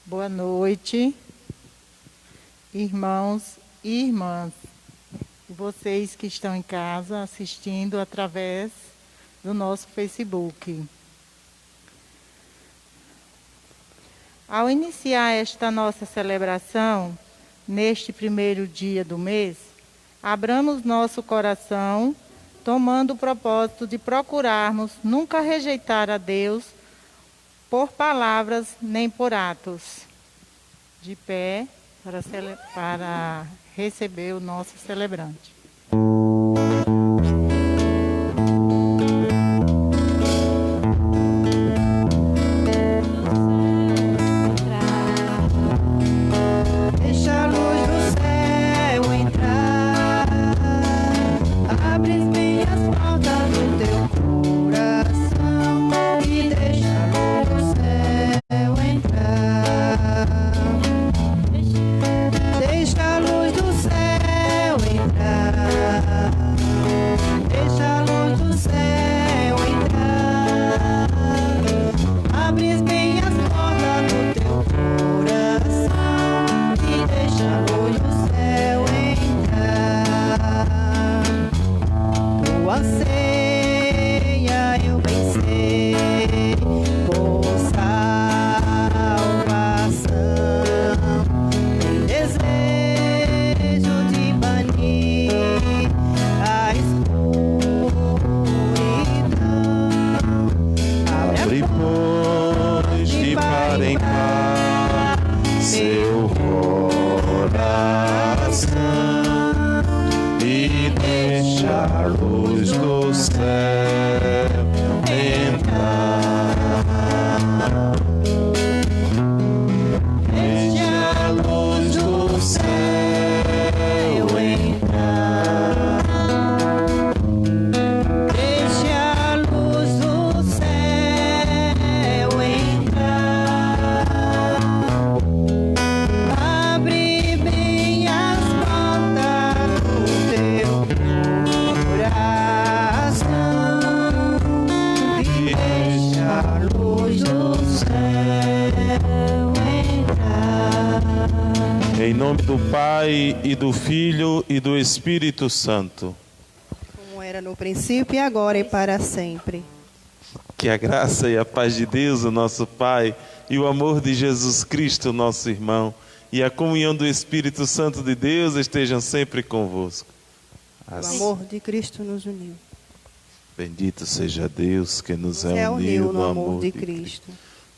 Boa noite, irmãos e irmãs, e vocês que estão em casa assistindo através do nosso Facebook. Ao iniciar esta nossa celebração, neste primeiro dia do mês, abramos nosso coração, tomando o propósito de procurarmos nunca rejeitar a Deus por palavras nem por atos. De pé para receber o nosso celebrante. Em nome do Pai, e do Filho, e do Espírito Santo. Como era no princípio, e agora, e para sempre. Que a graça e a paz de Deus, o nosso Pai, e o amor de Jesus Cristo, nosso irmão, e a comunhão do Espírito Santo de Deus estejam sempre convosco. O amor de Cristo nos uniu. Bendito seja Deus que nos reuniu no amor de Cristo.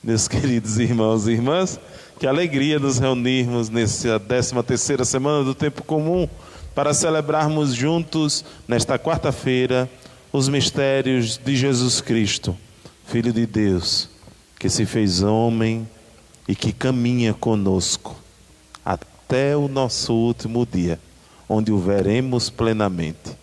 Meus queridos irmãos e irmãs, que alegria nos reunirmos nessa 13ª semana do Tempo Comum para celebrarmos juntos, nesta quarta-feira, os mistérios de Jesus Cristo, Filho de Deus, que se fez homem e que caminha conosco até o nosso último dia, onde o veremos plenamente.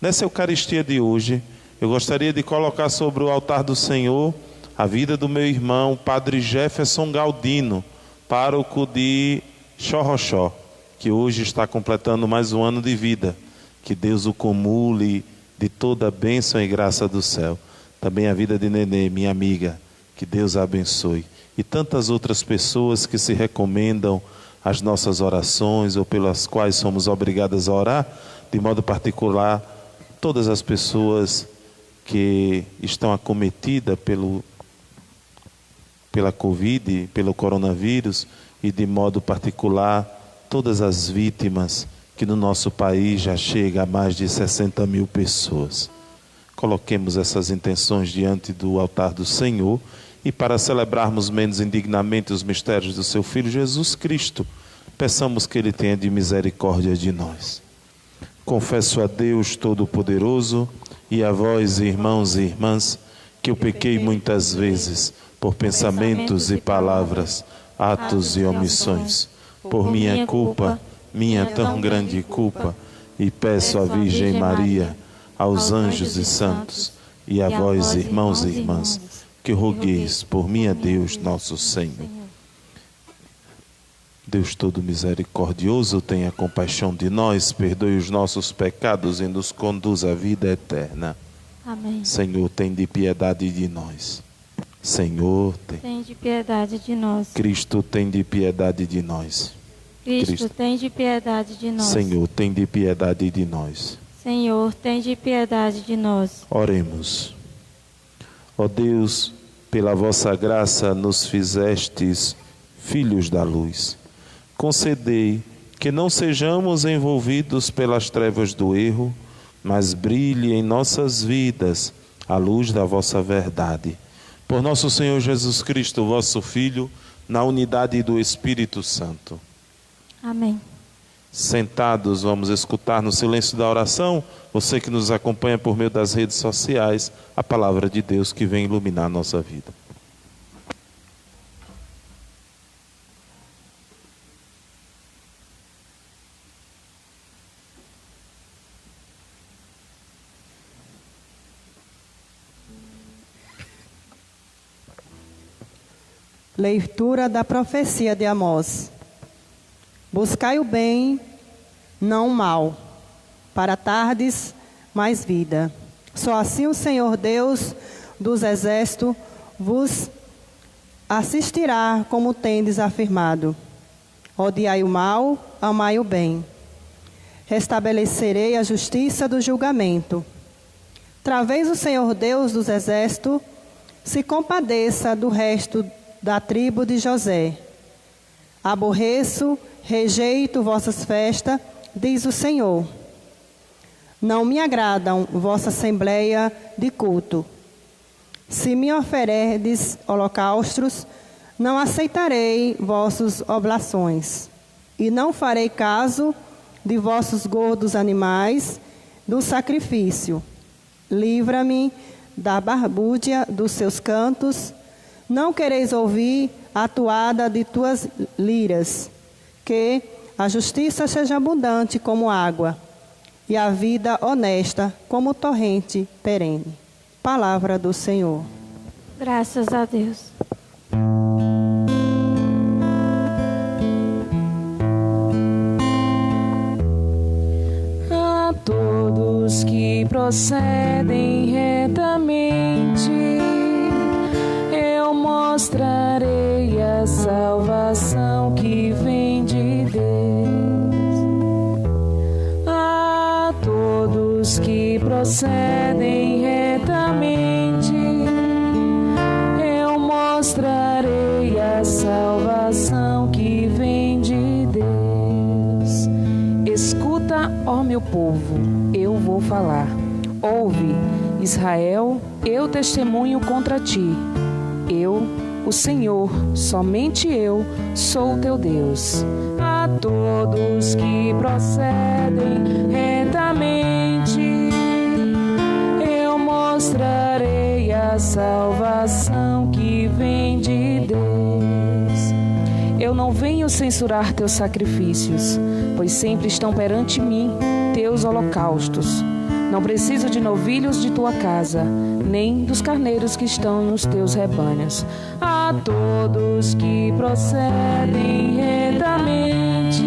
Nessa Eucaristia de hoje, eu gostaria de colocar sobre o altar do Senhor a vida do meu irmão, Padre Jefferson Galdino, pároco de Xorroxó, que hoje está completando mais um ano de vida. Que Deus o cumule de toda a bênção e graça do céu. Também a vida de Nenê, minha amiga, que Deus a abençoe. E tantas outras pessoas que se recomendam às nossas orações ou pelas quais somos obrigadas a orar, de modo particular, todas as pessoas que estão acometidas pela Covid, pelo coronavírus, e de modo particular todas as vítimas, que no nosso país já chega a mais de 60 mil pessoas. Coloquemos essas intenções diante do altar do Senhor, e para celebrarmos menos indignamente os mistérios do seu Filho Jesus Cristo, peçamos que Ele tenha de misericórdia de nós. Confesso a Deus Todo-Poderoso e a vós, irmãos e irmãs, que eu pequei muitas vezes, por pensamentos e palavras, atos e omissões, por minha culpa, minha tão grande culpa, e peço à Virgem Maria, aos anjos e santos, e a vós, irmãos e irmãs, que rogueis por mim a Deus nosso Senhor. Deus todo misericordioso, tenha compaixão de nós, perdoe os nossos pecados e nos conduz à vida eterna. Amém. Senhor, tem de piedade de nós. Senhor, Tende piedade de nós. Cristo, tem de piedade de nós. Cristo, tende piedade de nós. Senhor, tem de piedade de nós. Senhor, tende piedade de nós. Oremos. Ó Deus, pela vossa graça nos fizestes filhos da luz. Concedei que não sejamos envolvidos pelas trevas do erro, mas brilhe em nossas vidas a luz da vossa verdade. Por nosso Senhor Jesus Cristo, vosso Filho, na unidade do Espírito Santo. Amém. Sentados, vamos escutar no silêncio da oração, você que nos acompanha por meio das redes sociais, a palavra de Deus que vem iluminar a nossa vida. Leitura da profecia de Amós. Buscai o bem, não o mal, para tardes mais vida. Só assim o Senhor Deus dos exércitos vos assistirá como tendes afirmado. Odiai o mal, amai o bem. Restabelecerei a justiça do julgamento. Talvez o Senhor Deus dos exércitos se compadeça do resto da tribo de José. Aborreço, rejeito vossas festas, diz o Senhor. Não me agradam vossa assembleia de culto. Se me oferedes holocaustos, não aceitarei vossas oblações, e não farei caso de vossos gordos animais do sacrifício. Livra-me da barbúdia dos seus cantos. Não quereis ouvir a toada de tuas liras, que a justiça seja abundante como água, e a vida honesta como torrente perene. Palavra do Senhor. Graças a Deus. A todos que procedem retamente, eu mostrarei a salvação que vem de Deus. A todos que procedem retamente, eu mostrarei a salvação que vem de Deus. Escuta, ó meu povo, eu vou falar. Ouve, Israel, eu testemunho contra ti. Eu, o Senhor, somente eu, sou teu Deus. A todos que procedem retamente, eu mostrarei a salvação que vem de Deus. Eu não venho censurar teus sacrifícios, pois sempre estão perante mim teus holocaustos. Não preciso de novilhos de tua casa, nem dos carneiros que estão nos teus rebanhos. A todos que procedem retamente,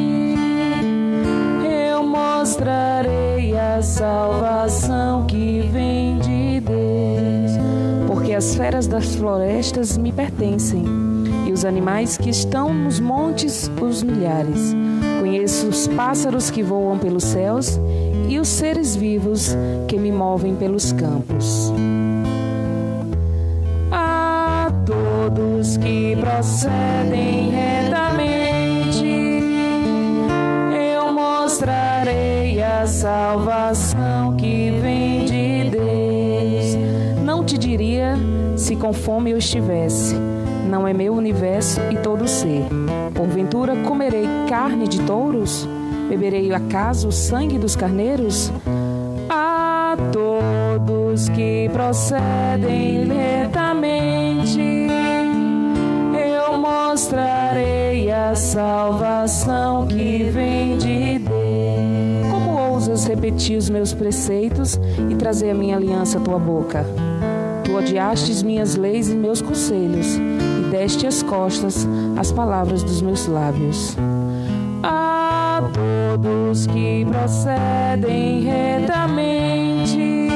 eu mostrarei a salvação que vem de Deus. Porque as feras das florestas me pertencem, e os animais que estão nos montes, os milhares. Conheço os pássaros que voam pelos céus e os seres vivos que me movem pelos campos. A todos que procedem retamente, eu mostrarei a salvação que vem de Deus. Não te diria se com fome eu estivesse. Não é meu universo e todo ser. Porventura comerei carne de touros? Beberei acaso o sangue dos carneiros? A todos que procedem retamente, eu mostrarei a salvação que vem de Deus. Como ousas repetir os meus preceitos e trazer a minha aliança à tua boca? Tu odiastes minhas leis e meus conselhos, e deste as costas às palavras dos meus lábios. A todos que procedem retamente,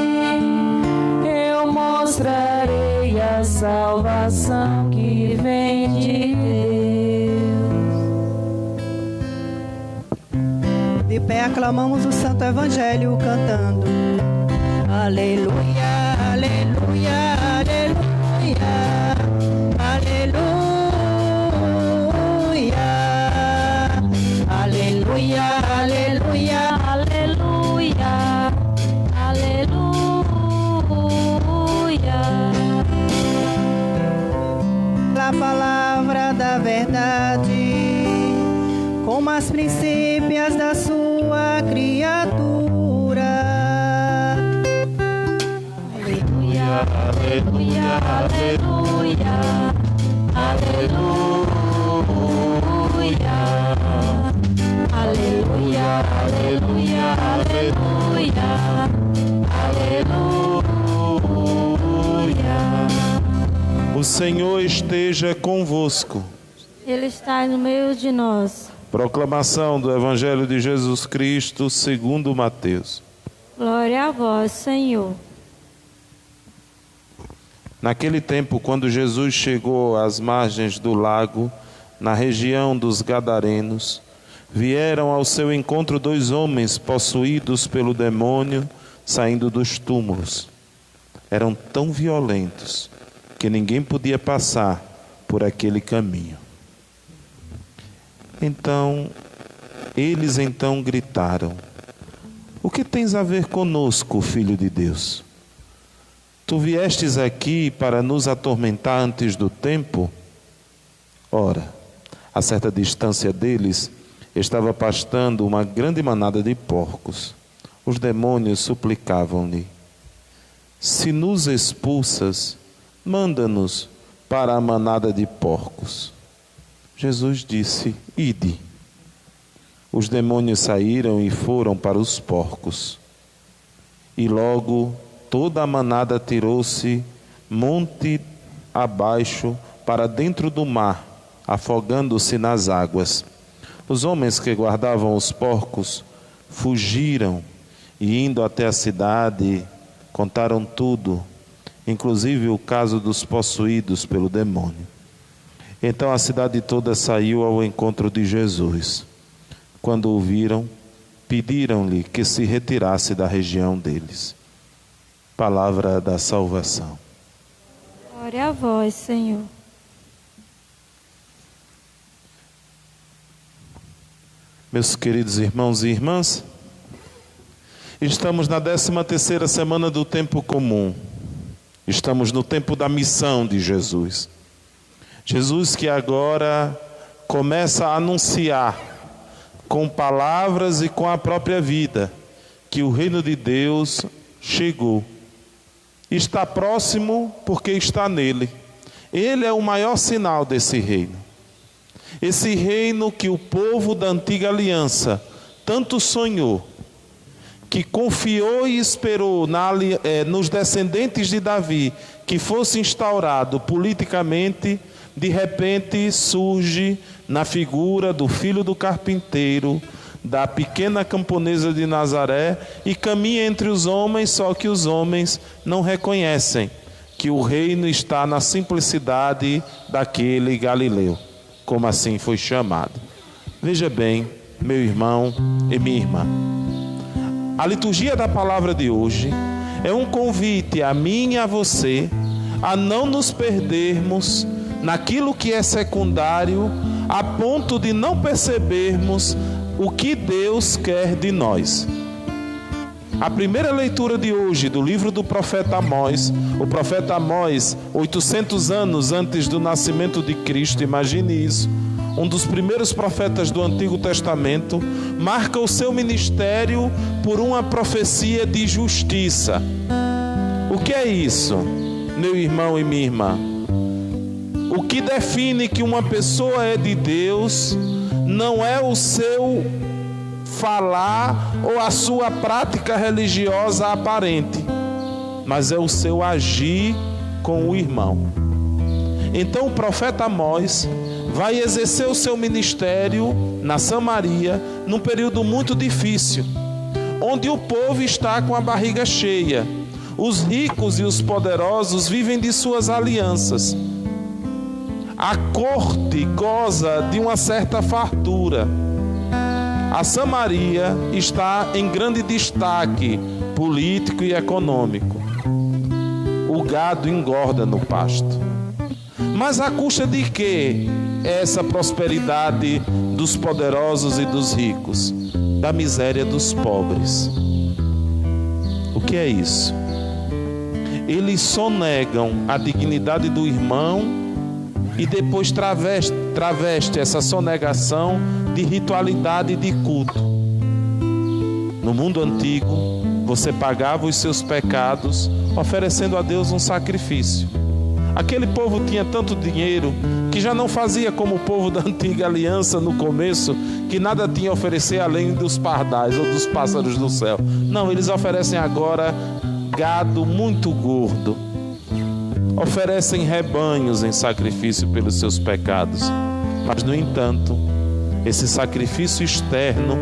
eu mostrarei a salvação que vem de Deus. De pé aclamamos o Santo Evangelho cantando: aleluia, aleluia, aleluia, aleluia, aleluia, aleluia, Aleluia, aleluia. a palavra da verdade, como as princípias da sua criatura. Aleluia, aleluia, aleluia, aleluia, aleluia, aleluia, aleluia. O Senhor esteja convosco. Ele está no meio de nós. Proclamação do Evangelho de Jesus Cristo segundo Mateus. Glória a vós, Senhor. Naquele tempo, quando Jesus chegou às margens do lago, na região dos Gadarenos, vieram ao seu encontro 2 homens possuídos pelo demônio, saindo dos túmulos. Eram tão violentos que ninguém podia passar por aquele caminho. Eles gritaram: o que tens a ver conosco, Filho de Deus? Tu viestes aqui para nos atormentar antes do tempo? Ora, a certa distância deles estava pastando uma grande manada de porcos. Os demônios suplicavam-lhe: se nos expulsas, manda-nos para a manada de porcos. Jesus disse: ide. Os demônios saíram e foram para os porcos. E logo toda a manada tirou-se monte abaixo para dentro do mar, afogando-se nas águas. Os homens que guardavam os porcos fugiram e, indo até a cidade, contaram tudo, inclusive o caso dos possuídos pelo demônio. Então a cidade toda saiu ao encontro de Jesus. Quando o viram, pediram-lhe que se retirasse da região deles. Palavra da salvação. Glória a vós, Senhor. Meus queridos irmãos e irmãs, estamos na 13ª semana do tempo comum. Estamos no tempo da missão de Jesus. Jesus que agora começa a anunciar com palavras e com a própria vida que o reino de Deus chegou. Está próximo porque está nele. Ele é o maior sinal desse reino. Esse reino que o povo da antiga aliança tanto sonhou, que confiou e esperou nos descendentes de Davi, que fosse instaurado politicamente, de repente surge na figura do filho do carpinteiro, da pequena camponesa de Nazaré, e caminha entre os homens, só que os homens não reconhecem que o reino está na simplicidade daquele Galileu, como assim foi chamado. Veja bem, meu irmão e minha irmã, a liturgia da palavra de hoje é um convite a mim e a você a não nos perdermos naquilo que é secundário, a ponto de não percebermos o que Deus quer de nós. A primeira leitura de hoje do livro do profeta Amós, o profeta Amós, 800 anos antes do nascimento de Cristo, imagine isso, um dos primeiros profetas do Antigo Testamento, marca o seu ministério por uma profecia de justiça. O que é isso, meu irmão e minha irmã? O que define que uma pessoa é de Deus não é o seu falar ou a sua prática religiosa aparente, mas é o seu agir com o irmão. Então o profeta Amós vai exercer o seu ministério na Samaria num período muito difícil, onde o povo está com a barriga cheia, Os ricos e os poderosos vivem de suas alianças. A corte goza de uma certa fartura. A Samaria está em grande destaque político e econômico. O gado engorda no pasto. Mas à custa de quê é essa prosperidade dos poderosos e dos ricos? Da miséria dos pobres. O que é isso? Eles sonegam a dignidade do irmão e depois traveste essa sonegação de ritualidade e de culto. No mundo antigo, você pagava os seus pecados oferecendo a Deus um sacrifício. Aquele povo tinha tanto dinheiro que já não fazia como o povo da antiga aliança no começo, que nada tinha a oferecer além dos pardais ou dos pássaros do céu. Não, eles oferecem agora gado muito gordo. Oferecem rebanhos em sacrifício pelos seus pecados. Mas, no entanto, esse sacrifício externo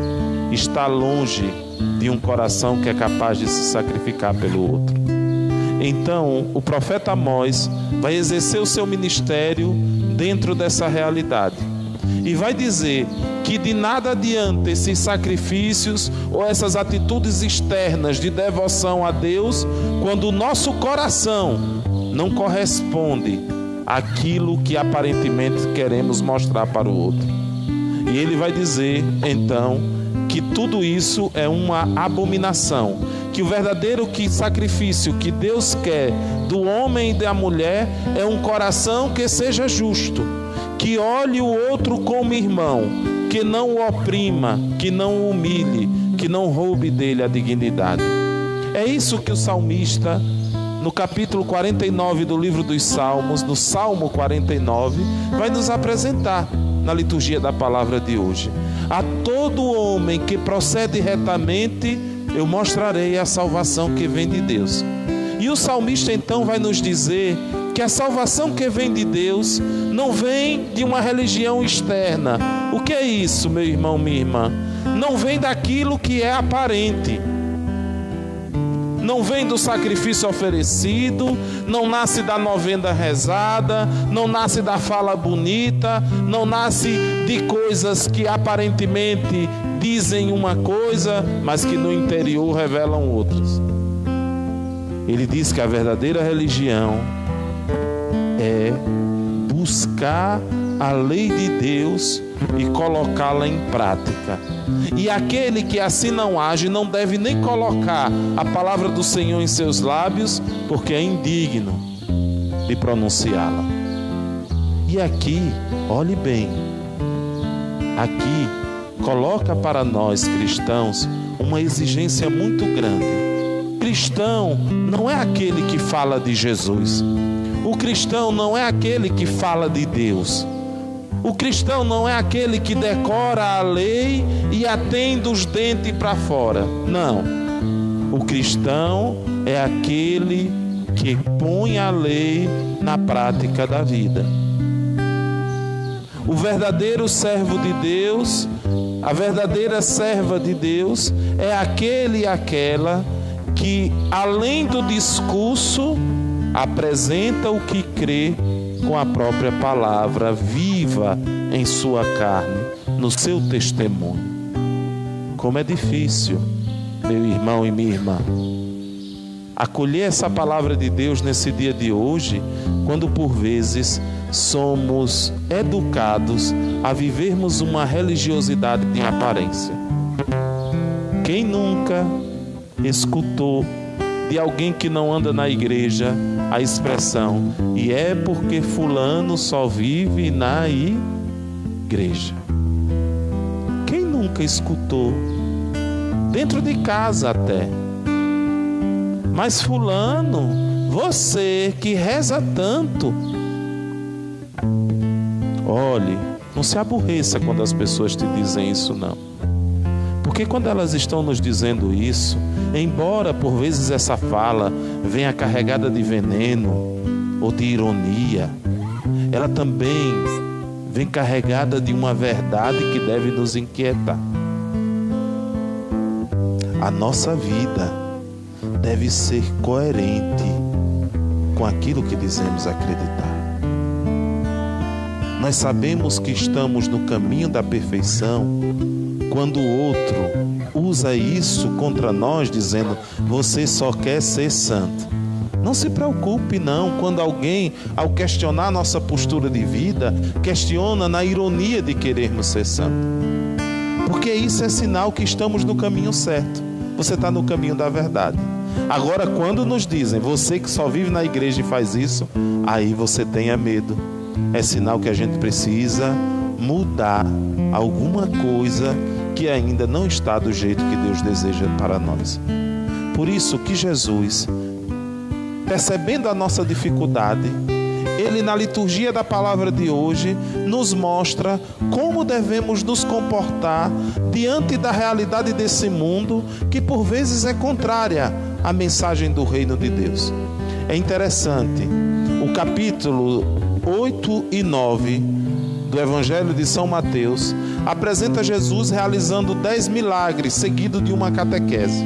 está longe de um coração que é capaz de se sacrificar pelo outro. Então, o profeta Amós vai exercer o seu ministério dentro dessa realidade. E vai dizer que de nada adianta esses sacrifícios ou essas atitudes externas de devoção a Deus quando o nosso coração não corresponde àquilo que aparentemente queremos mostrar para o outro. E ele vai dizer, então, que tudo isso é uma abominação, que o verdadeiro sacrifício que Deus quer do homem e da mulher é um coração que seja justo, que olhe o outro como irmão, que não o oprima, que não o humilhe, que não roube dele a dignidade. É isso que o salmista, no capítulo 49 do livro dos Salmos, no Salmo 49, vai nos apresentar na liturgia da palavra de hoje. A todo homem que procede retamente, eu mostrarei a salvação que vem de Deus. E o salmista então vai nos dizer que a salvação que vem de Deus não vem de uma religião externa. O que é isso, meu irmão, minha irmã? Não vem daquilo que é aparente. Não vem do sacrifício oferecido, não nasce da novena rezada, não nasce da fala bonita, não nasce de coisas que aparentemente dizem uma coisa, mas que no interior revelam outras. Ele diz que a verdadeira religião é buscar a lei de Deus e colocá-la em prática. E aquele que assim não age não deve nem colocar a palavra do Senhor em seus lábios, porque é indigno de pronunciá-la. E aqui, olhe bem, aqui coloca para nós cristãos uma exigência muito grande. O cristão não é aquele que fala de Jesus. O cristão não é aquele que fala de Deus. O cristão não é aquele que decora a lei e a tem dos dentes para fora. Não. O cristão é aquele que põe a lei na prática da vida. O verdadeiro servo de Deus, a verdadeira serva de Deus, é aquele e aquela que, além do discurso, apresenta o que crê com a própria palavra viva em sua carne, no seu testemunho. Como é difícil, meu irmão e minha irmã, acolher essa palavra de Deus nesse dia de hoje, quando por vezes somos educados a vivermos uma religiosidade em aparência. Quem nunca escutou de alguém que não anda na igreja a expressão, e é porque fulano só vive na igreja? Quem nunca escutou? Dentro de casa até. Mas fulano, você que reza tanto, olhe, não se aborreça quando as pessoas te dizem isso, não. Porque quando elas estão nos dizendo isso, embora por vezes essa fala venha carregada de veneno ou de ironia, ela também vem carregada de uma verdade que deve nos inquietar. A nossa vida deve ser coerente com aquilo que dizemos acreditar. Nós sabemos que estamos no caminho da perfeição quando o outro usa isso contra nós, dizendo: você só quer ser santo. Não se preocupe não, quando alguém, ao questionar nossa postura de vida, questiona na ironia de querermos ser santo. Porque isso é sinal que estamos no caminho certo. Você está no caminho da verdade. Agora, quando nos dizem: você que só vive na igreja e faz isso, aí você tenha medo. É sinal que a gente precisa mudar alguma coisa que ainda não está do jeito que Deus deseja para nós. Por isso que Jesus, percebendo a nossa dificuldade, Ele, na liturgia da palavra de hoje, nos mostra como devemos nos comportar diante da realidade desse mundo, que por vezes é contrária à mensagem do reino de Deus. É interessante, o capítulo 8 e 9 do Evangelho de São Mateus apresenta Jesus realizando 10 milagres, seguido de uma catequese.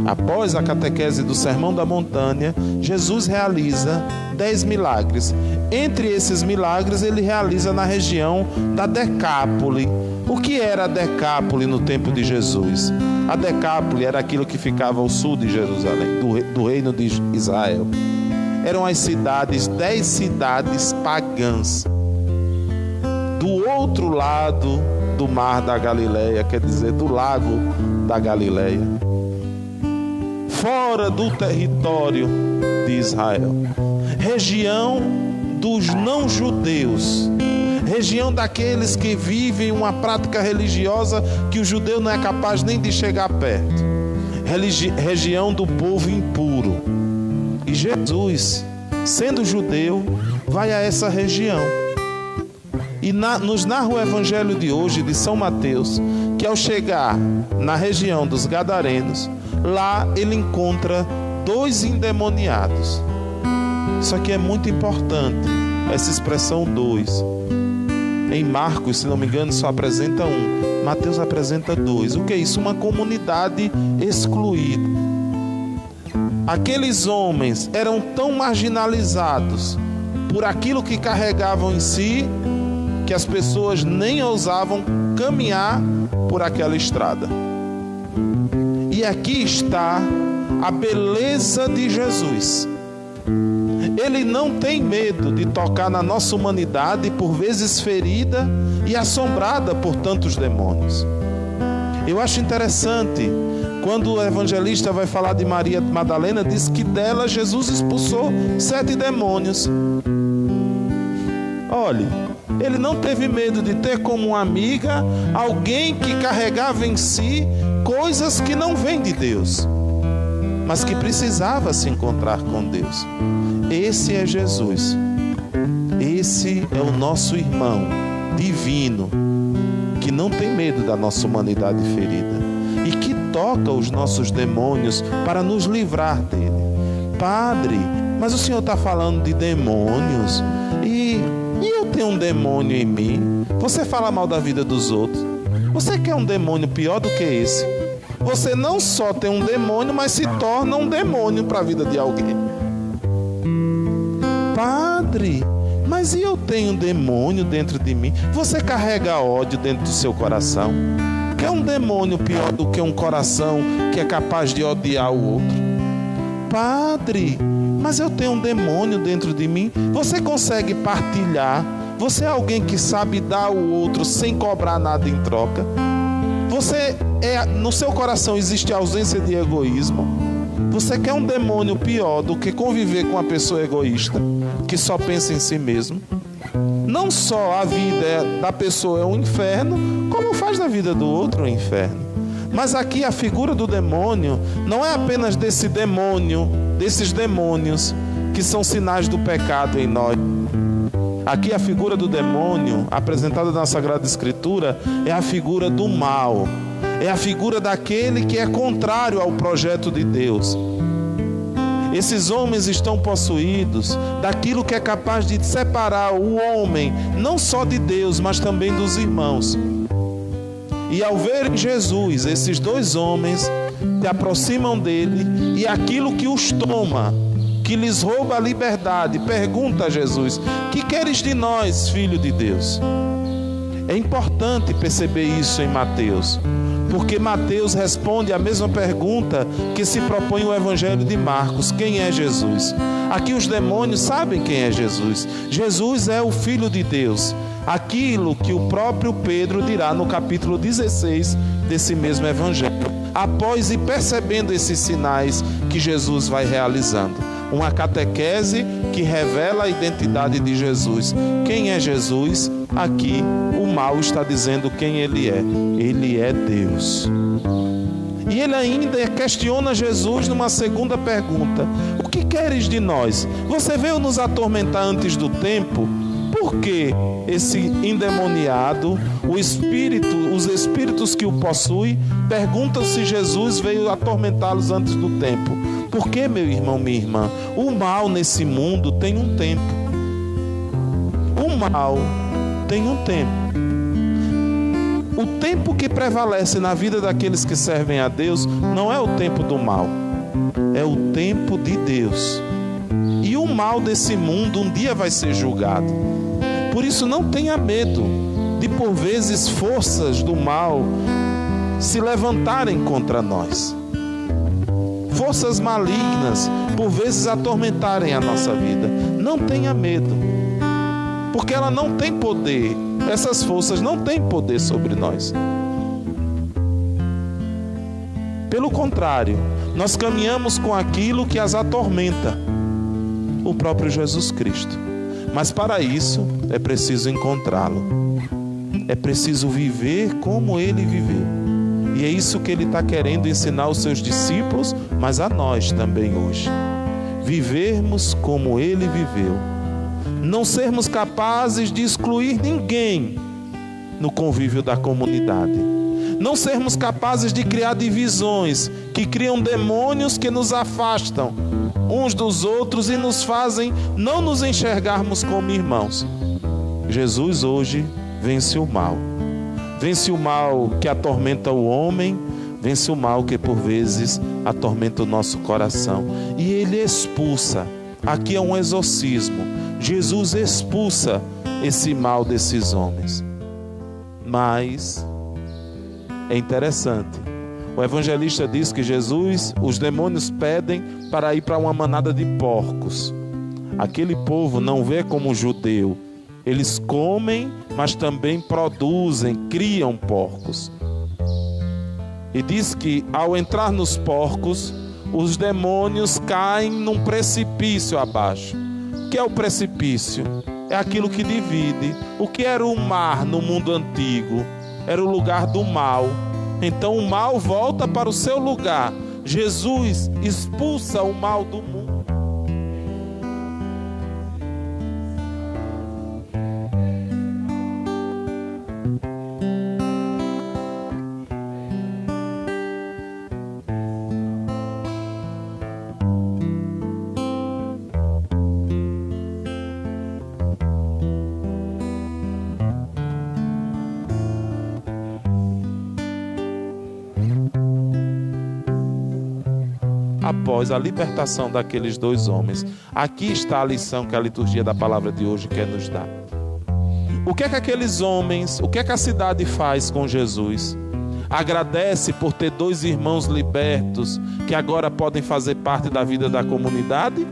Após a catequese do Sermão da Montanha, Jesus realiza 10 milagres. Entre esses milagres, ele realiza na região da Decápole. O que era a Decápole no tempo de Jesus? A Decápole era aquilo que ficava ao sul de Jerusalém, do reino de Israel. Eram as cidades, 10 cidades pagãs. Do outro lado do mar da Galileia, quer dizer, do lago da Galileia. Fora do território de Israel. Região dos não-judeus. Região daqueles que vivem uma prática religiosa que o judeu não é capaz nem de chegar perto. Região do povo impuro. E Jesus, sendo judeu, vai a essa região. E nos narra o Evangelho de hoje, de São Mateus, que ao chegar na região dos Gadarenos, lá ele encontra 2 endemoniados. Isso aqui é muito importante, essa expressão 2. Em Marcos, se não me engano, só apresenta 1. Mateus apresenta 2. O que é isso? Uma comunidade excluída. Aqueles homens eram tão marginalizados por aquilo que carregavam em si, que as pessoas nem ousavam caminhar por aquela estrada. E aqui está a beleza de Jesus. Ele não tem medo de tocar na nossa humanidade, por vezes ferida e assombrada por tantos demônios. Eu acho interessante, quando o evangelista vai falar de Maria Madalena, diz que dela Jesus expulsou 7 demônios. Olhe, ele não teve medo de ter como amiga alguém que carregava em si coisas que não vêm de Deus, mas que precisava se encontrar com Deus. Esse é Jesus. Esse é o nosso irmão divino, que não tem medo da nossa humanidade ferida e que toca os nossos demônios para nos livrar dele. Padre, mas o senhor está falando de demônios e eu tenho um demônio em mim. Você fala mal da vida dos outros. Você quer um demônio pior do que esse? Você não só tem um demônio, mas se torna um demônio para a vida de alguém. Padre, mas e eu tenho um demônio dentro de mim? Você carrega ódio dentro do seu coração. Quer um demônio pior do que um coração que é capaz de odiar o outro? Padre, mas eu tenho um demônio dentro de mim. Você consegue partilhar? Você é alguém que sabe dar ao outro sem cobrar nada em troca? No seu coração existe ausência de egoísmo? Você quer um demônio pior do que conviver com uma pessoa egoísta, que só pensa em si mesmo? Não só a vida da pessoa é um inferno, como faz da vida do outro um inferno. Mas aqui a figura do demônio não é apenas desse demônio, desses demônios que são sinais do pecado em nós. Aqui a figura do demônio, apresentada na Sagrada Escritura, é a figura do mal. É a figura daquele que é contrário ao projeto de Deus. Esses homens estão possuídos daquilo que é capaz de separar o homem, não só de Deus, mas também dos irmãos. E ao verem Jesus, esses 2 homens se aproximam dele e aquilo que os toma, que lhes rouba a liberdade, pergunta a Jesus: que queres de nós, Filho de Deus? É importante perceber isso em Mateus, porque Mateus responde a mesma pergunta que se propõe o Evangelho de Marcos: quem é Jesus? Aqui os demônios sabem quem é Jesus. Jesus é o Filho de Deus, aquilo que o próprio Pedro dirá no capítulo 16 desse mesmo Evangelho, após ir percebendo esses sinais que Jesus vai realizando. Uma catequese que revela a identidade de Jesus. Quem é Jesus? Aqui o mal está dizendo quem ele é. Ele é Deus. E ele ainda questiona Jesus numa segunda pergunta: o que queres de nós? Você veio nos atormentar antes do tempo? Por que esse endemoniado, os espíritos que o possuem, perguntam se Jesus veio atormentá-los antes do tempo? Porque, meu irmão, minha irmã, o mal nesse mundo tem um tempo. O mal tem um tempo. O tempo que prevalece na vida daqueles que servem a Deus não é o tempo do mal, é o tempo de Deus. E o mal desse mundo um dia vai ser julgado. Por isso não tenha medo de, por vezes, forças do mal se levantarem contra nós. Forças malignas, por vezes, atormentarem a nossa vida. Não tenha medo, porque ela não tem poder. Essas forças não têm poder sobre nós. Pelo contrário, nós caminhamos com aquilo que as atormenta, o próprio Jesus Cristo. Mas para isso é preciso encontrá-lo. É preciso viver como ele viveu. E é isso que ele está querendo ensinar aos seus discípulos, mas a nós também hoje. Vivermos como ele viveu. Não sermos capazes de excluir ninguém no convívio da comunidade. Não sermos capazes de criar divisões que criam demônios que nos afastam uns dos outros e nos fazem não nos enxergarmos como irmãos. Jesus hoje vence o mal. Vence o mal que atormenta o homem, vence o mal que por vezes atormenta o nosso coração. E ele expulsa. Aqui é um exorcismo. Jesus expulsa esse mal desses homens. Mas é interessante. O evangelista diz que Jesus, os demônios pedem para ir para uma manada de porcos. Aquele povo não vê como judeu. Eles comem, mas também produzem, criam porcos. E diz que ao entrar nos porcos, os demônios caem num precipício abaixo. O que é o precipício? É aquilo que divide. O que era o mar no mundo antigo? Era o lugar do mal. Então o mal volta para o seu lugar. Jesus expulsa o mal do mundo. Após a libertação daqueles dois homens, aqui está a lição que a liturgia da palavra de hoje quer nos dar. O que é que aqueles homens, o que é que a cidade faz com Jesus? Agradece por ter dois irmãos libertos que agora podem fazer parte da vida da comunidade?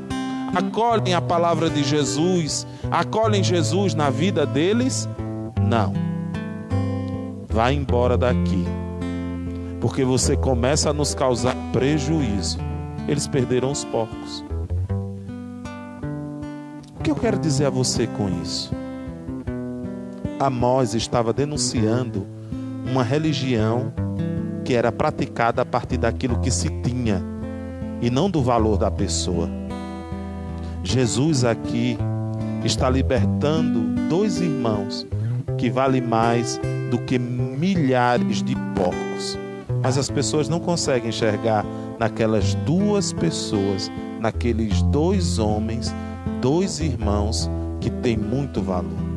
Acolhem a palavra de Jesus? Acolhem Jesus na vida deles? Não. Vai embora daqui, porque você começa a nos causar prejuízo. Eles perderam os porcos. O que eu quero dizer a você com isso? Amós estava denunciando uma religião que era praticada a partir daquilo que se tinha e não do valor da pessoa. Jesus aqui está libertando dois irmãos que valem mais do que milhares de porcos. Mas as pessoas não conseguem enxergar naquelas duas pessoas, naqueles dois homens, dois irmãos que têm muito valor.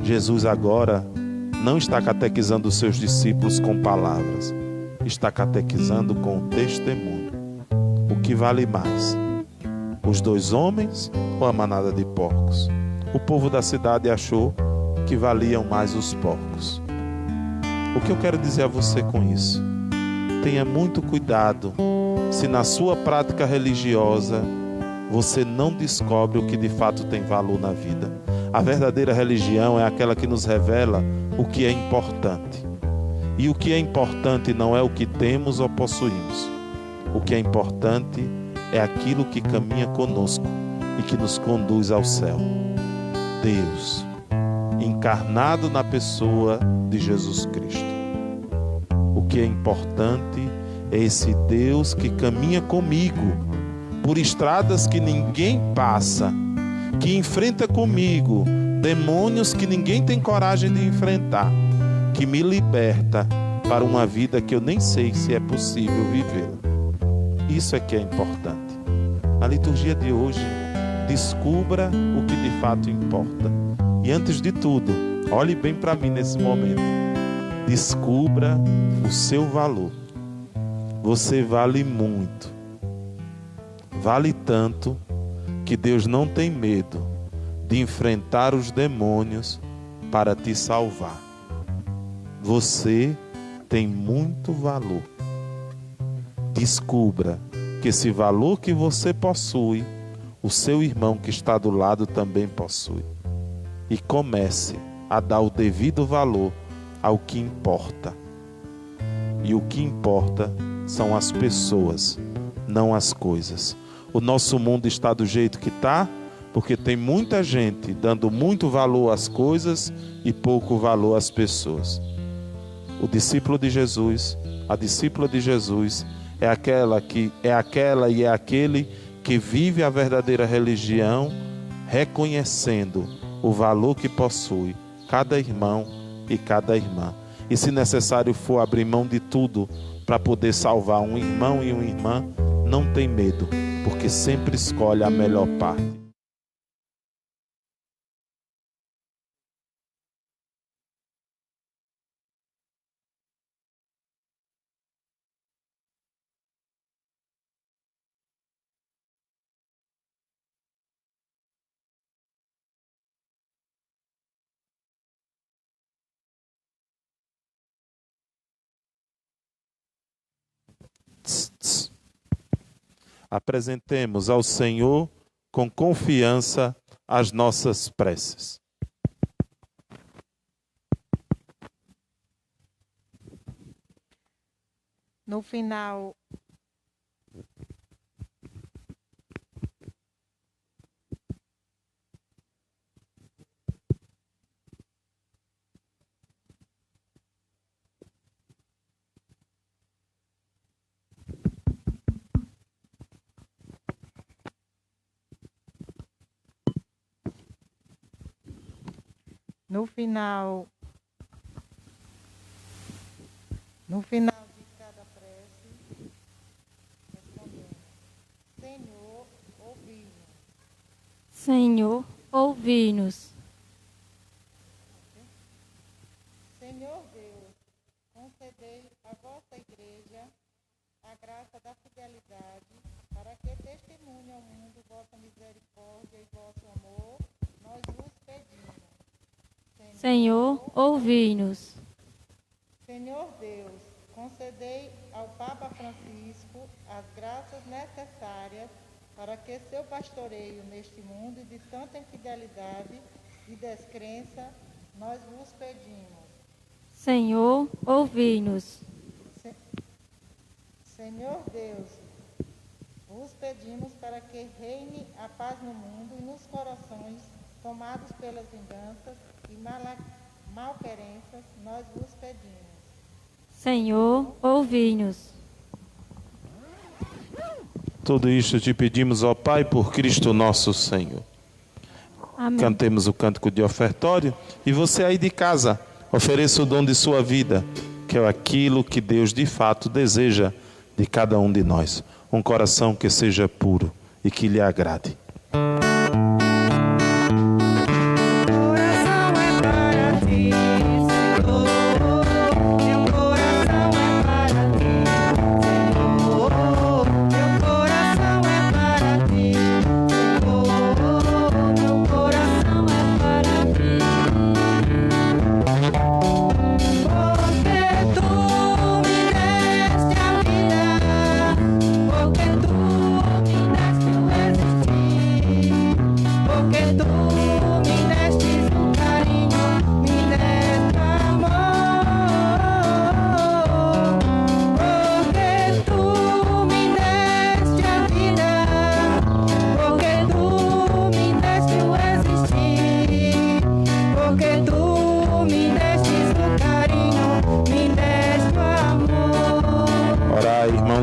Jesus agora não está catequizando os seus discípulos com palavras. está catequizando com o testemunho. O que vale mais? Os 2 homens ou a manada de porcos? O povo da cidade achou que valiam mais os porcos. O que eu quero dizer a você com isso? Tenha muito cuidado se na sua prática religiosa você não descobre o que de fato tem valor na vida. A verdadeira religião é aquela que nos revela o que é importante. E o que é importante não é o que temos ou possuímos. O que é importante é aquilo que caminha conosco e que nos conduz ao céu. Deus, encarnado na pessoa de Jesus Cristo. O que é importante é esse Deus que caminha comigo por estradas que ninguém passa, que enfrenta comigo demônios que ninguém tem coragem de enfrentar, que me liberta para uma vida que eu nem sei se é possível viver. Isso é que é importante. Na liturgia de hoje, descubra o que de fato importa. E antes de tudo, olhe bem para mim nesse momento. Descubra o seu valor. Você vale muito. Vale tanto que Deus não tem medo de enfrentar os demônios para te salvar. Você tem muito valor. Descubra que esse valor que você possui, o seu irmão que está do lado também possui. E comece a dar o devido valor ao que importa. E o que importa são as pessoas, não as coisas. O nosso mundo está do jeito que está, porque tem muita gente dando muito valor às coisas e pouco valor às pessoas. O discípulo de Jesus, a discípula de Jesus, é aquela e é aquele que vive a verdadeira religião, reconhecendo o valor que possui cada irmão e cada irmã. E se necessário for abrir mão de tudo para poder salvar um irmão e uma irmã, não tem medo, porque sempre escolhe a melhor parte. Apresentemos ao Senhor com confiança as nossas preces. No final, no final de cada prece, respondemos: Senhor, ouvi-nos. Senhor, ouvi-nos. Senhor Deus, concedei à vossa igreja a graça da fidelidade, para que testemunhe ao mundo vossa misericórdia e vosso amor, nós vos pedimos. Senhor, ouvi-nos. Senhor Deus, concedei ao Papa Francisco as graças necessárias para que seu pastoreio neste mundo de tanta infidelidade e descrença, nós vos pedimos. Senhor, ouvi-nos. Senhor Deus, vos pedimos para que reine a paz no mundo e nos corações tomados pelas vinganças e malquerenças, nós vos pedimos. Senhor, ouvi-nos. Tudo isto te pedimos, ó Pai, por Cristo nosso Senhor. Amém. Cantemos o cântico de ofertório e você aí de casa, ofereça o dom de sua vida, que é aquilo que Deus de fato deseja de cada um de nós. Um coração que seja puro e que lhe agrade. Meu coração é para ti,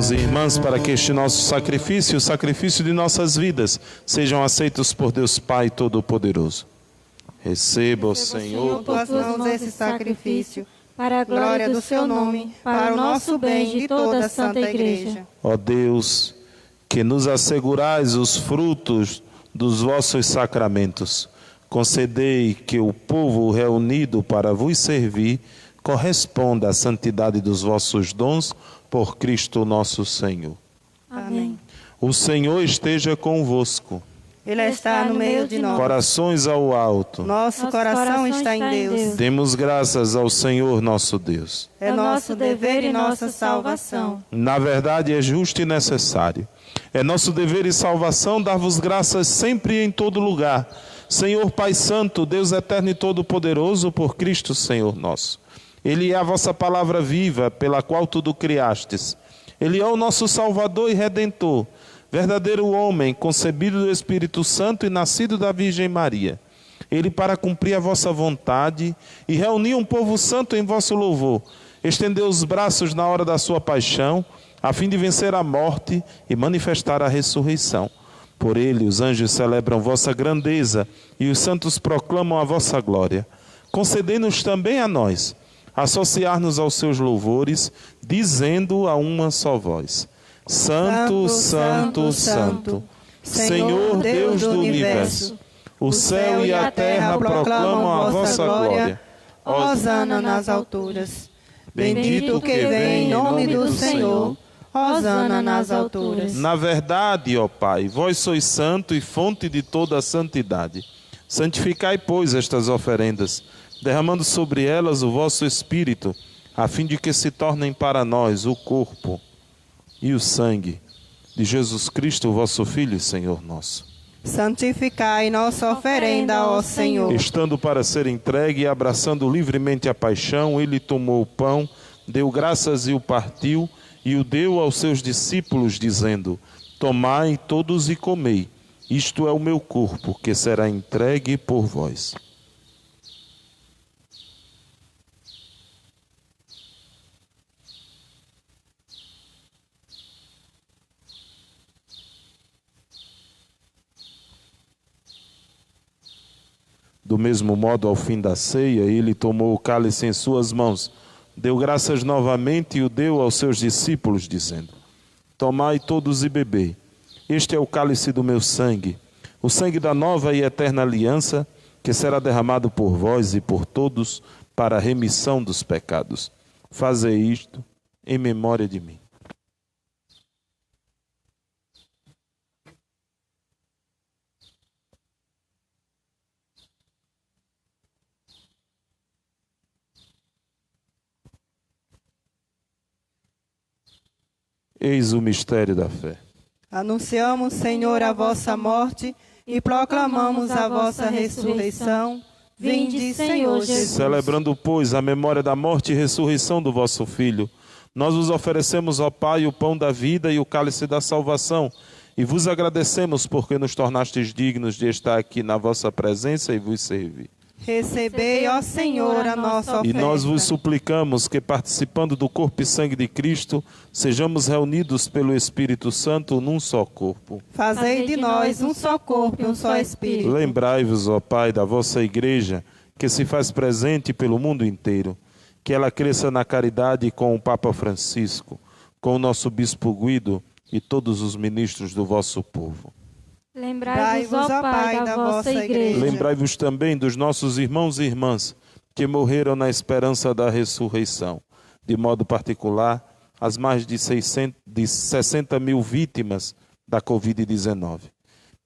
irmãos e irmãs, para que este nosso sacrifício, o sacrifício de nossas vidas, sejam aceitos por Deus Pai Todo-Poderoso. Receba, ó Senhor, tuas mãos esse sacrifício, para a glória do seu nome, para o nosso bem e de toda a Santa Igreja. ó Deus, que nos assegurais os frutos dos vossos sacramentos. Concedei que o povo reunido para vos servir corresponda à santidade dos vossos dons por Cristo nosso Senhor. Amém. O Senhor esteja convosco. Ele está no meio de nós. Corações ao alto. Nosso coração está em Deus. Demos graças ao Senhor nosso Deus. É nosso dever e nossa salvação. Na verdade, é justo e necessário. É nosso dever e salvação dar-vos graças sempre e em todo lugar. Senhor Pai Santo, Deus eterno e todo-poderoso, por Cristo Senhor nosso. Ele é a vossa palavra viva, pela qual tudo criastes. Ele é o nosso Salvador e Redentor, verdadeiro homem, concebido do Espírito Santo e nascido da Virgem Maria. Ele, para cumprir a vossa vontade e reunir um povo santo em vosso louvor, estendeu os braços na hora da sua paixão, a fim de vencer a morte e manifestar a ressurreição. Por ele, os anjos celebram vossa grandeza e os santos proclamam a vossa glória. Concedei-nos também a nós associar-nos aos seus louvores, dizendo a uma só voz: Santo, Santo, Santo, Senhor Deus do universo, o céu e a terra proclamam a vossa glória. Hosana nas alturas. Bendito que vem em nome do Senhor. Hosana nas alturas. Na verdade, ó Pai, vós sois santo e fonte de toda a santidade. Santificai, pois, estas oferendas, derramando sobre elas o vosso Espírito, a fim de que se tornem para nós o corpo e o sangue de Jesus Cristo, vosso Filho e Senhor nosso. Santificai nossa oferenda, ó Senhor. Estando para ser entregue e abraçando livremente a paixão, ele tomou o pão, deu graças e o partiu, e o deu aos seus discípulos, dizendo: Tomai todos e comei, isto é o meu corpo, que será entregue por vós. Do mesmo modo, ao fim da ceia, ele tomou o cálice em suas mãos, deu graças novamente e o deu aos seus discípulos, dizendo: Tomai todos e bebei. Este é o cálice do meu sangue, o sangue da nova e eterna aliança, que será derramado por vós e por todos para a remissão dos pecados. Fazei isto em memória de mim. Eis o mistério da fé. Anunciamos, Senhor, a vossa morte e proclamamos a vossa ressurreição. Vinde, Senhor Jesus. Celebrando, pois, a memória da morte e ressurreição do vosso Filho, nós vos oferecemos, ó Pai, o pão da vida e o cálice da salvação, e vos agradecemos porque nos tornastes dignos de estar aqui na vossa presença e vos servir. Recebei, ó Senhor, a nossa oferta. E nós vos suplicamos que, participando do corpo e sangue de Cristo, sejamos reunidos pelo Espírito Santo num só corpo. Fazei de nós um só corpo e um só Espírito. Lembrai-vos, ó Pai, da vossa Igreja, que se faz presente pelo mundo inteiro, que ela cresça na caridade com o Papa Francisco, com o nosso Bispo Guido e todos os ministros do vosso povo. Lembrai-vos, ó Pai, da vossa Igreja. Lembrai-vos também dos nossos irmãos e irmãs que morreram na esperança da ressurreição. De modo particular, as mais de 60 mil vítimas da Covid-19,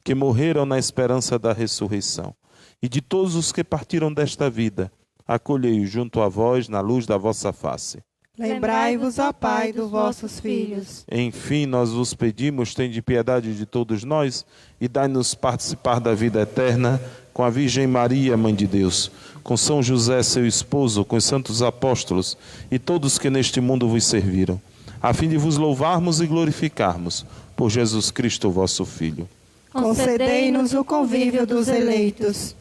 que morreram na esperança da ressurreição. E de todos os que partiram desta vida, acolhei-os junto a vós na luz da vossa face. Lembrai-vos, ó Pai, dos vossos filhos. Enfim, nós vos pedimos, tende piedade de todos nós e dai-nos participar da vida eterna com a Virgem Maria, Mãe de Deus, com São José, seu esposo, com os santos apóstolos e todos que neste mundo vos serviram, a fim de vos louvarmos e glorificarmos por Jesus Cristo, vosso Filho. Concedei-nos o convívio dos eleitos.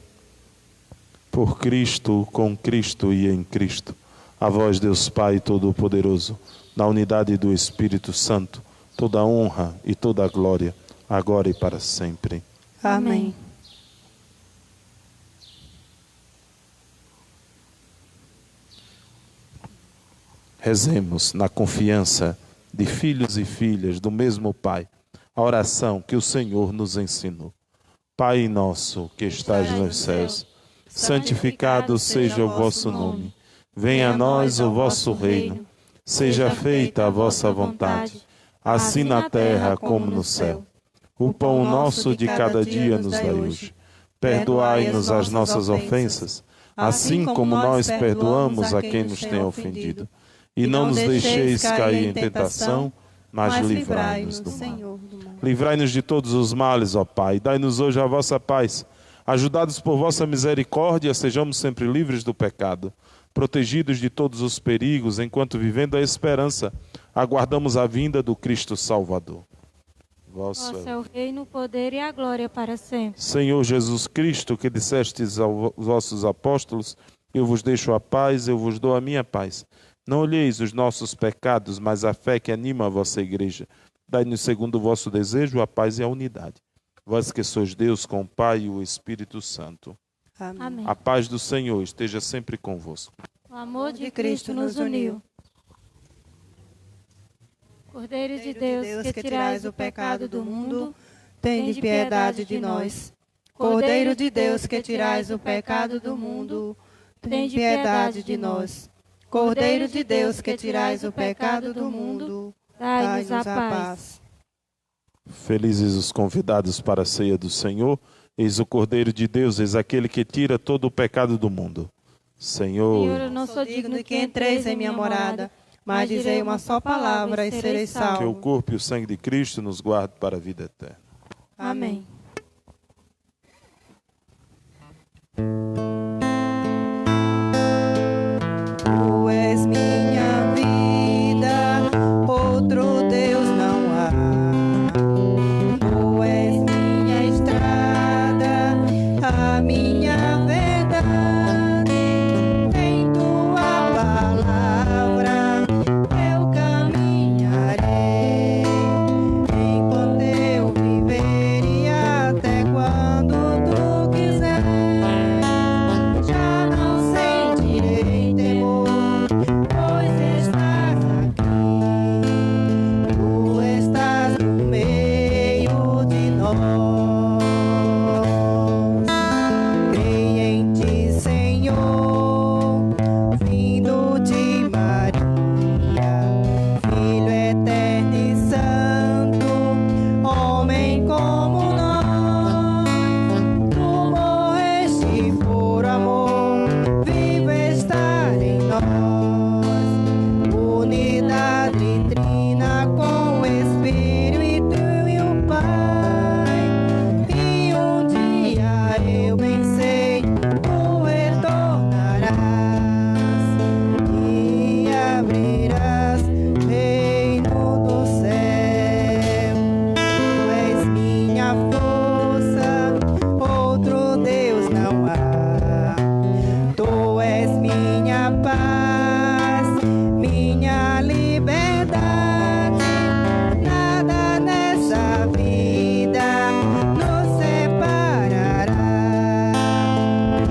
Por Cristo, com Cristo e em Cristo. A vós, Deus Pai Todo-Poderoso, na unidade do Espírito Santo, toda a honra e toda a glória, agora e para sempre. Amém. Rezemos na confiança de filhos e filhas do mesmo Pai, a oração que o Senhor nos ensinou. Pai nosso que estás nos céus, santificado seja o vosso nome. Venha a nós o vosso reino. Seja feita a vossa vontade, assim na terra como no céu. O pão nosso de cada dia nos dai hoje. Perdoai-nos as nossas ofensas, assim como nós perdoamos a quem nos tem ofendido. E não nos deixeis cair em tentação, mas livrai-nos do mal. Livrai-nos de todos os males, ó Pai. Dai-nos hoje a vossa paz. Ajudados por vossa misericórdia, sejamos sempre livres do pecado, protegidos de todos os perigos, enquanto vivendo a esperança, aguardamos a vinda do Cristo Salvador. Vosso é o reino, o poder e a glória para sempre. Senhor Jesus Cristo, que dissestes aos vossos apóstolos, eu vos deixo a paz, eu vos dou a minha paz. Não olheis os nossos pecados, mas a fé que anima a vossa igreja. Dai-nos, segundo o vosso desejo, a paz e a unidade. Vós que sois Deus com o Pai e o Espírito Santo. Amém. A paz do Senhor esteja sempre convosco. O amor de Cristo nos uniu. Cordeiro de Deus, que tirais o pecado do mundo, tende piedade de nós. Cordeiro de Deus, que tirais o pecado do mundo, tende piedade de nós. Cordeiro de Deus, que tirais o pecado do mundo, dai-nos a paz. Felizes os convidados para a ceia do Senhor. Eis o Cordeiro de Deus, eis aquele que tira todo o pecado do mundo. Senhor, eu não sou digno que entreis em minha morada, mas dizei uma só palavra e serei salvo. que o corpo e o sangue de Cristo nos guarde para a vida eterna. Amém. Tu és minha vida, outro Deus não há. Tu és minha estrada, a minha verdade. Em tua palavra eu caminharei, enquanto eu viver e até quando tu quiser. Já não sentirei temor, pois estás aqui. Tu estás no meio de nós. Creio em ti, Senhor, vindo de Maria, Filho eterno e santo, homem como nós. Tu morreste por amor, vivo estar em nós. Unidade trina com o Espírito e o Pai. E um dia eu bem sei, tu retornarás e abrirás o reino do céu. Tu és minha força, outro Deus não há. Tu és minha paz, minha liberdade. Nada nessa vida nos separará.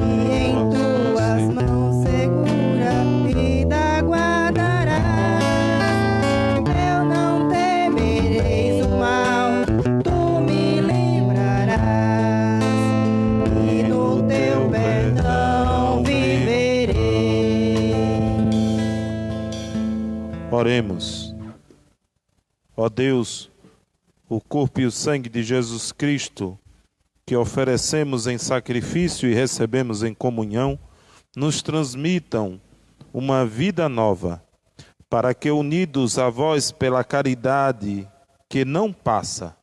E em tuas mãos segura vida guardarás. Eu não temerei o mal, tu me livrarás. E no teu perdão viverei. Oremos. Ó Deus, o corpo e o sangue de Jesus Cristo, que oferecemos em sacrifício e recebemos em comunhão, nos transmitam uma vida nova, para que, unidos a vós pela caridade que não passa,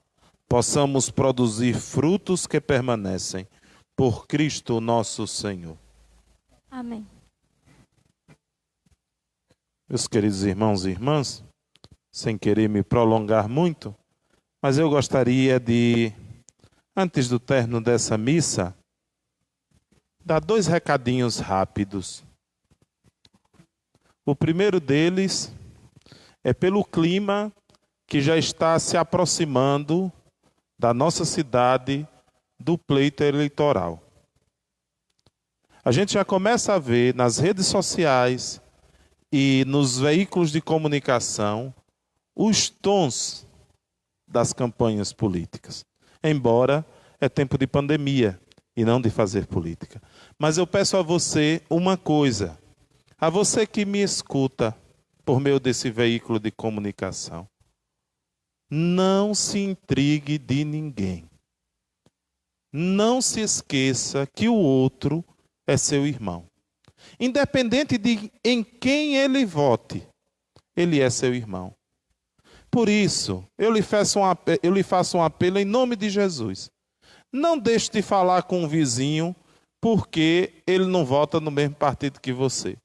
possamos produzir frutos que permanecem. Por Cristo nosso Senhor. Amém. Meus queridos irmãos e irmãs, sem querer me prolongar muito, mas eu gostaria de, antes do término dessa missa, dar 2 recadinhos rápidos. O primeiro deles é pelo clima que já está se aproximando da nossa cidade do pleito eleitoral. A gente já começa a ver nas redes sociais e nos veículos de comunicação os tons das campanhas políticas. Embora é tempo de pandemia e não de fazer política. Mas eu peço a você uma coisa, a você que me escuta por meio desse veículo de comunicação. Não se intrigue de ninguém. Não se esqueça que o outro é seu irmão. Independente de em quem ele vote, ele é seu irmão. Por isso, eu lhe faço um apelo em nome de Jesus. Não deixe de falar com um vizinho porque ele não vota no mesmo partido que você.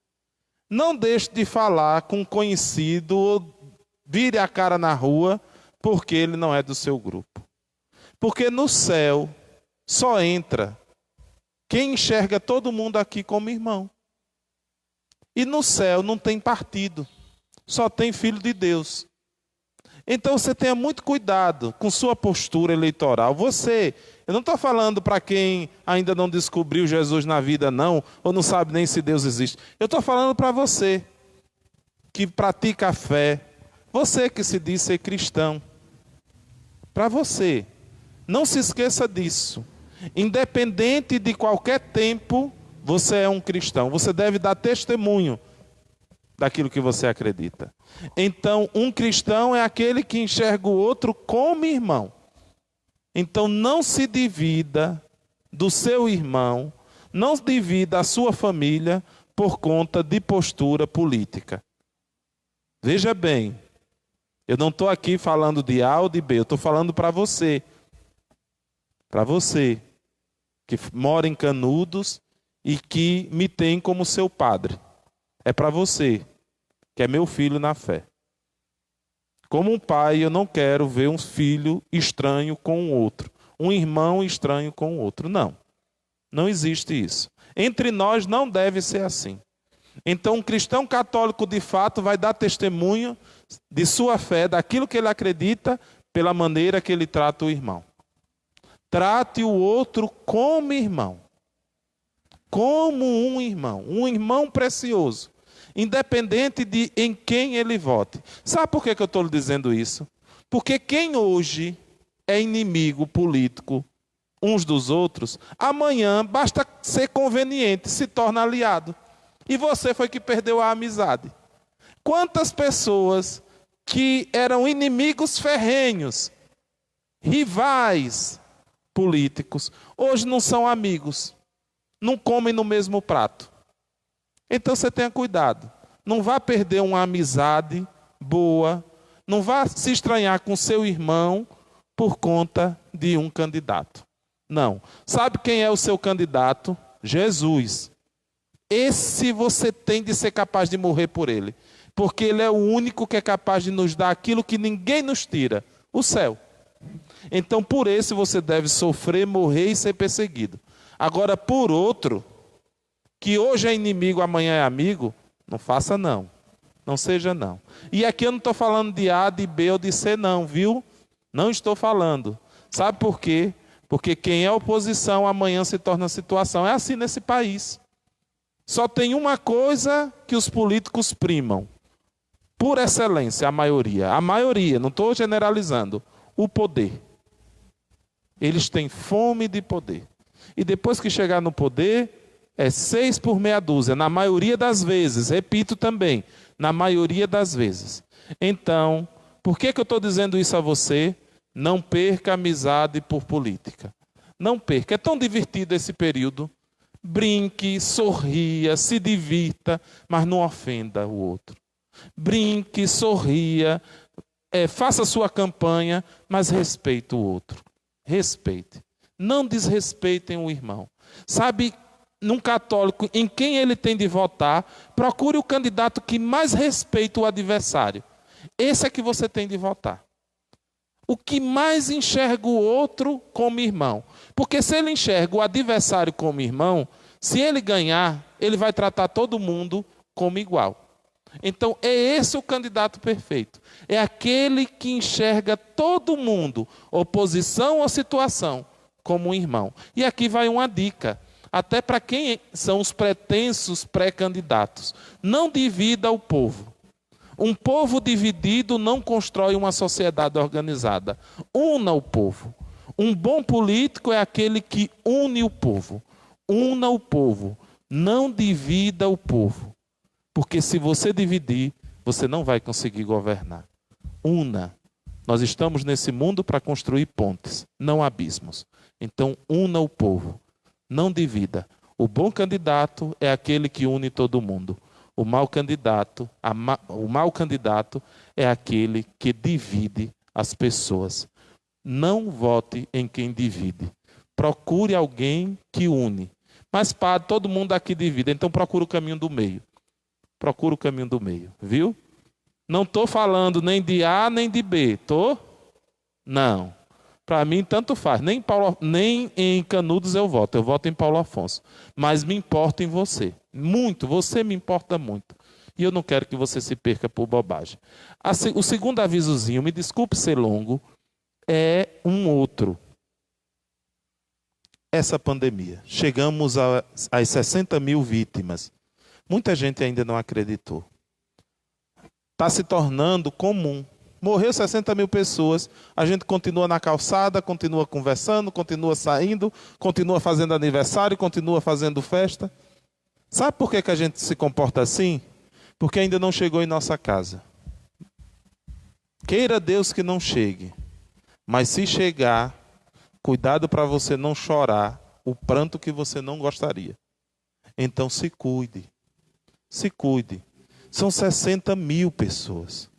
Não deixe de falar com um conhecido ou vire a cara na rua porque ele não é do seu grupo. Porque no céu só entra quem enxerga todo mundo aqui como irmão. E no céu não tem partido, só tem filho de Deus. Então você tenha muito cuidado com sua postura eleitoral. Eu não estou falando para quem ainda não descobriu Jesus na vida não, ou não sabe nem se Deus existe. Eu estou falando para você que pratica a fé, você que se diz ser cristão. Para você, não se esqueça disso. Independente de qualquer tempo, você é um cristão. Você deve dar testemunho daquilo que você acredita. Então, um cristão é aquele que enxerga o outro como irmão. Então, não se divida do seu irmão, não se divida a sua família por conta de postura política. Veja bem, eu não estou aqui falando de A ou de B, eu estou falando para você. Para você, que mora em Canudos e que me tem como seu padre. É para você, que é meu filho na fé. Como um pai, eu não quero ver um filho estranho com o outro. Um irmão estranho com o outro. Não. Não existe isso. Entre nós não deve ser assim. Então, um cristão católico, de fato, vai dar testemunho de sua fé, daquilo que ele acredita, pela maneira que ele trata o irmão. Trate o outro como irmão. Como um irmão precioso. Independente de em quem ele vote. Sabe por que eu estou lhe dizendo isso? Porque quem hoje é inimigo político uns dos outros, amanhã basta ser conveniente, se torna aliado. E você foi que perdeu a amizade. Quantas pessoas que eram inimigos ferrenhos, rivais políticos, hoje não são amigos, não comem no mesmo prato. Então você tenha cuidado, não vá perder uma amizade boa, não vá se estranhar com seu irmão por conta de um candidato. Não. Sabe quem é o seu candidato? Jesus. Esse você tem de ser capaz de morrer por ele, porque ele é o único que é capaz de nos dar aquilo que ninguém nos tira, o céu. Então por esse você deve sofrer, morrer e ser perseguido. Agora por outro, que hoje é inimigo, amanhã é amigo, não faça não. Não seja não. E aqui eu não estou falando de A, de B ou de C não, viu? Não estou falando. Sabe por quê? Porque quem é oposição amanhã se torna situação. É assim nesse país. Só tem uma coisa que os políticos primam. Por excelência, a maioria, não estou generalizando, o poder. Eles têm fome de poder. E depois que chegar no poder, é 6 por meia dúzia, na maioria das vezes, repito também, na maioria das vezes. Então, por que eu estou dizendo isso a você? Não perca a amizade por política. Não perca, é tão divertido esse período. Brinque, sorria, se divirta, mas não ofenda o outro. Brinque, sorria, faça sua campanha, mas respeite o outro. Respeite. Não desrespeitem o irmão. Sabe, num católico, em quem ele tem de votar, procure o candidato que mais respeita o adversário. Esse é que você tem de votar. O que mais enxerga o outro como irmão. Porque se ele enxerga o adversário como irmão, se ele ganhar, ele vai tratar todo mundo como igual. Então, é esse o candidato perfeito. É aquele que enxerga todo mundo, oposição ou situação, como um irmão. E aqui vai uma dica, até para quem são os pretensos pré-candidatos. Não divida o povo. Um povo dividido não constrói uma sociedade organizada. Una o povo. Um bom político é aquele que une o povo. Una o povo. Não divida o povo. Porque se você dividir, você não vai conseguir governar. Una. Nós estamos nesse mundo para construir pontes, não abismos. Então, una o povo. Não divida. O bom candidato é aquele que une todo mundo. O mau candidato é aquele que divide as pessoas. Não vote em quem divide. Procure alguém que une. Mas, padre, todo mundo aqui divide, então procura o caminho do meio. Procura o caminho do meio, viu? Não estou falando nem de A nem de B, estou? Não. Para mim, tanto faz. Nem em Canudos eu voto em Paulo Afonso. Mas me importa em você. Muito, você me importa muito. E eu não quero que você se perca por bobagem. O segundo avisozinho, me desculpe ser longo, é um outro. Essa pandemia. Chegamos às 60 mil vítimas. Muita gente ainda não acreditou. Está se tornando comum. Morreu 60 mil pessoas, a gente continua na calçada, continua conversando, continua saindo, continua fazendo aniversário, continua fazendo festa. Sabe por que a gente se comporta assim? Porque ainda não chegou em nossa casa. Queira Deus que não chegue. Mas se chegar, cuidado para você não chorar o pranto que você não gostaria. Então se cuide. Se cuide. São 60 mil pessoas.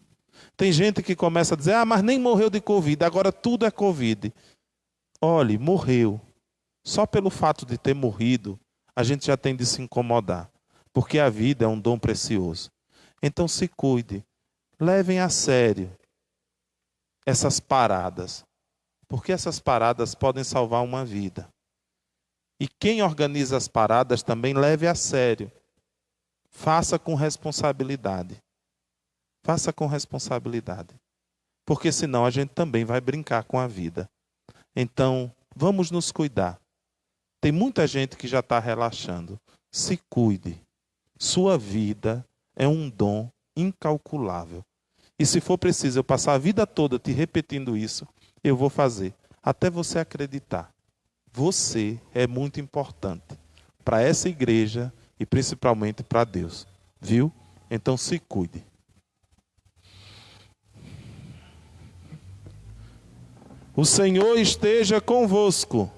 Tem gente que começa a dizer, mas nem morreu de Covid, agora tudo é Covid. Olhe, morreu. Só pelo fato de ter morrido, a gente já tem de se incomodar. Porque a vida é um dom precioso. Então se cuide. Levem a sério essas paradas. Porque essas paradas podem salvar uma vida. E quem organiza as paradas também leve a sério. Faça com responsabilidade. Faça com responsabilidade. Porque senão a gente também vai brincar com a vida. Então, vamos nos cuidar. Tem muita gente que já está relaxando. Se cuide. Sua vida é um dom incalculável. E se for preciso eu passar a vida toda te repetindo isso, eu vou fazer. Até você acreditar. Você é muito importante para essa igreja e principalmente para Deus. Viu? Então se cuide. O Senhor esteja convosco.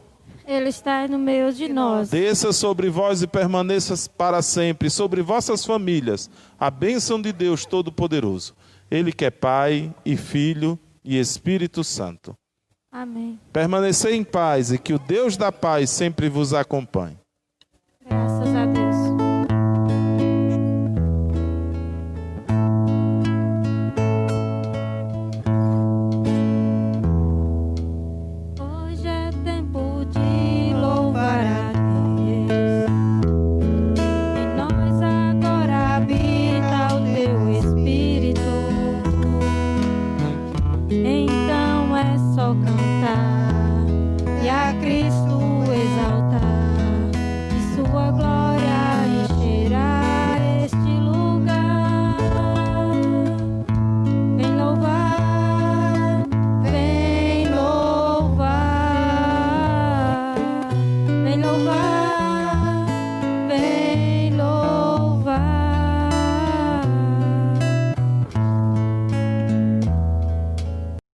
Ele está no meio de nós. Desça sobre vós e permaneça para sempre, sobre vossas famílias, a bênção de Deus Todo-Poderoso. Ele que é Pai e Filho e Espírito Santo. Amém. Permanecei em paz e que o Deus da paz sempre vos acompanhe. Graças a Deus. Hoje é tempo de louvar a Deus. Em nós agora habita o teu Espírito. Então é só cantar e a Cristo